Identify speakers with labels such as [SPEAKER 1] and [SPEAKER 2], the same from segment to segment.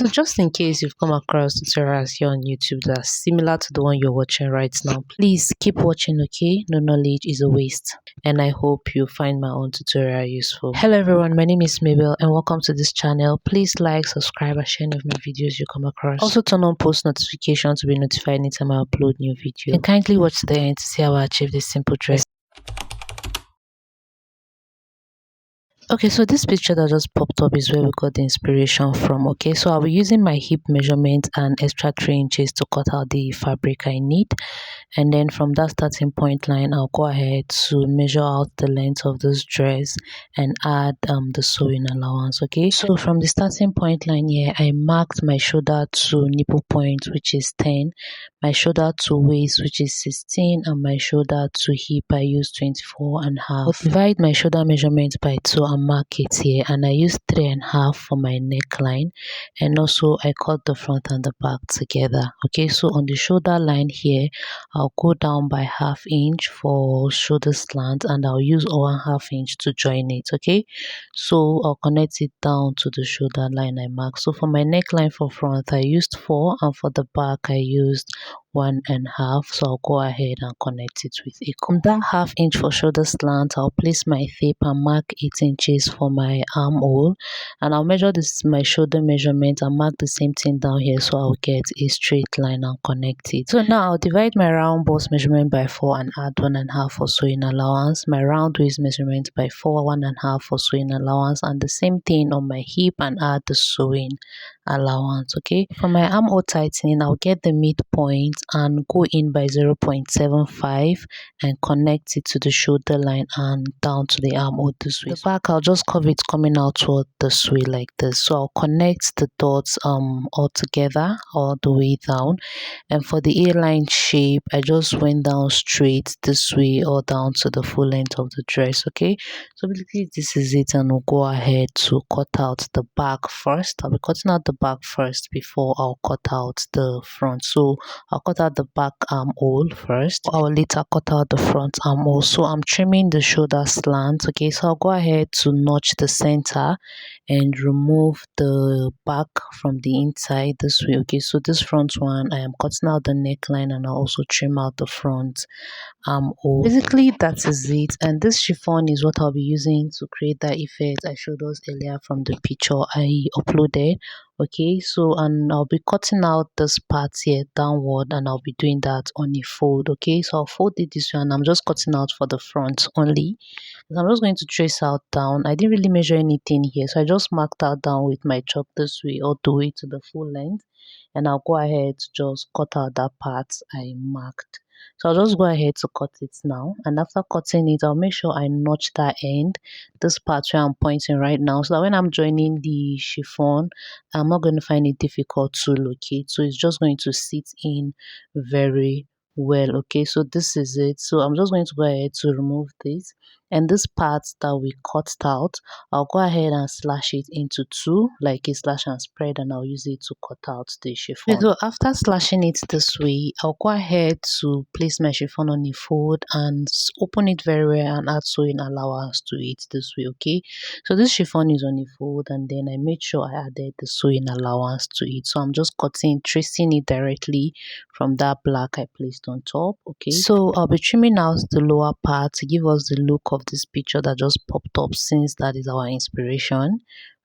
[SPEAKER 1] So just in case you've come across tutorials here on YouTube that are similar to the one you're watching right now, please keep watching, okay? No knowledge is a waste. And I hope you find my own tutorial useful. Hello everyone, my name is Mabel and welcome to this channel. Please like, subscribe and share any of my videos you come across. Also turn on post notifications to be notified anytime I upload new video. And kindly watch to the end to see how I achieve this simple dress. Okay, so this picture that just popped up is where we got the inspiration from. Okay, so I'll be using my hip measurement and extra 3 inches to cut out the fabric I need, and then from that starting point line I'll go ahead to measure out the length of this dress and add the sewing allowance. Okay, so from the starting point line here I marked my shoulder to nipple point, which is 10, my shoulder to waist, which is 16, and my shoulder to hip I use 24 and a half. I'll divide my shoulder measurement by 2 and mark it here, and I use 3.5 for my neckline, and also I cut the front and the back together. Okay, so on the shoulder line here I'll go down by 1/2 inch for shoulder slant, and I'll use 1/2 inch to join it. Okay, so I'll connect it down to the shoulder line I marked. So for my neckline for front I used 4, and for the back I used 1.5. So I'll go ahead and connect it with a comb. That 1/2 inch for shoulder slant, I'll place my tape and mark 8 inches for my armhole, and I'll measure this my shoulder measurement and mark the same thing down here, so I'll get a straight line and connect it. So now I'll divide my round bust measurement by 4 and add 1.5 for sewing allowance, my round waist measurement by 4, 1.5 for sewing allowance, and the same thing on my hip and add the sewing allowance. Okay, for my armhole tightening I'll get the midpoint and go in by 0.75 and connect it to the shoulder line and down to the armhole this way. The back I'll just curve it coming out toward this way like this. So I'll connect the dots all together all the way down, and for the A-line shape I just went down straight this way or down to the full length of the dress. Okay, so basically this is it, and we'll go ahead to cut out the back first. I'll be cutting out the back first before I'll cut out the front. So I'll cut out the back armhole first. I'll later cut out the front armhole. So I'm trimming the shoulder slant. Okay, so I'll go ahead to notch the center and remove the back from the inside this way. Okay, so this front one I am cutting out the neckline, and I'll also trim out the front armhole. Basically that is it, and this chiffon is what I'll be using to create that effect I showed us earlier from the picture I uploaded. Okay, so and I'll be cutting out this part here downward, and I'll be doing that on a fold. Okay, so I'll fold it this way, and I'm just cutting out for the front only. I'm just going to trace out down. I didn't really measure anything here, so I just marked out down with my chalk this way all the way to the full length, and I'll go ahead to just cut out that part I marked. So I'll just go ahead to cut it now, and after cutting it I'll make sure I notch that end, this part where I'm pointing right now, so that when I'm joining the chiffon I'm not going to find it difficult to locate. So it's just going to sit in very well. Okay, so this is it. So I'm just going to go ahead to remove this, and this part that we cut out I'll go ahead and slash it into 2 like a slash and spread, and I'll use it to cut out the chiffon. So after slashing it this way I'll go ahead to place my chiffon on a fold and open it very well and add sewing allowance to it this way. Okay, so this chiffon is on a fold, and then I made sure I added the sewing allowance to it. So I'm just tracing it directly from that black I placed on top. Okay, so I'll be trimming out the lower part to give us the look of this picture that just popped up, since that is our inspiration.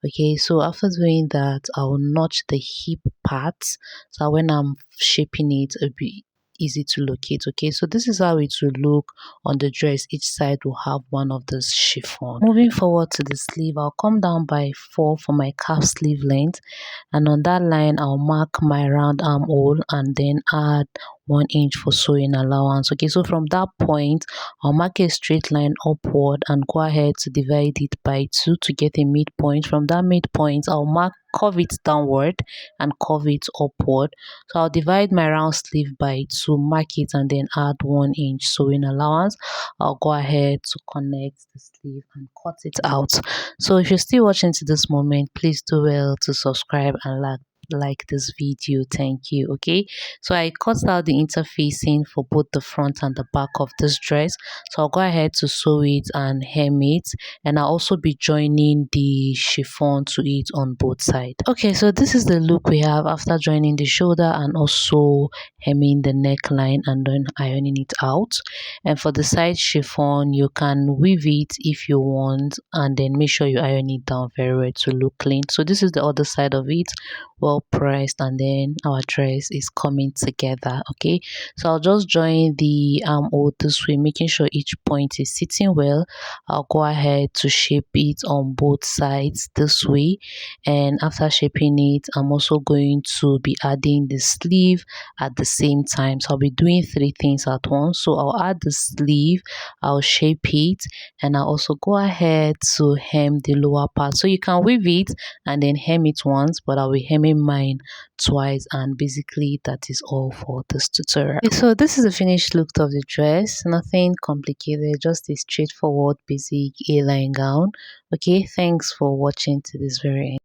[SPEAKER 1] Okay, so after doing that I'll notch the hip part, so when I'm shaping it it'll be easy to locate. Okay, so this is how it will look on the dress. Each side will have one of this chiffon. Moving forward to the sleeve, I'll come down by 4 for my calf sleeve length, and on that line I'll mark my round armhole and then add 1 inch for sewing allowance. Okay, so from that point I'll mark a straight line upward and go ahead to divide it by 2 to get a midpoint. From that midpoint I'll curve it downward and curve it upward. So I'll divide my round sleeve by 2, mark it, and then add 1 inch sewing allowance. I'll go ahead to connect the sleeve and cut it out. So if you're still watching to this moment, please do well to subscribe and like like this video. Thank you. Okay, so I cut out the interfacing for both the front and the back of this dress, so I'll go ahead to sew it and hem it, and I'll also be joining the chiffon to it on both sides. Okay, so this is the look we have after joining the shoulder and also hemming the neckline and then ironing it out. And for the side chiffon, you can weave it if you want, and then make sure you iron it down very well to look clean. So this is the other side of it, well pressed, and then our dress is coming together. Okay, so I'll just join the armhole this way, making sure each point is sitting well. I'll go ahead to shape it on both sides this way, and after shaping it, I'm also going to be adding the sleeve at the same time. So I'll be doing three things at once. So I'll add the sleeve, I'll shape it, and I'll also go ahead to hem the lower part. So you can weave it and then hem it once, but I'll be hemming mine twice, and basically that is all for this tutorial. Okay, so this is the finished look of the dress. Nothing complicated, just a straightforward basic A-line gown. Okay, thanks for watching to this very end.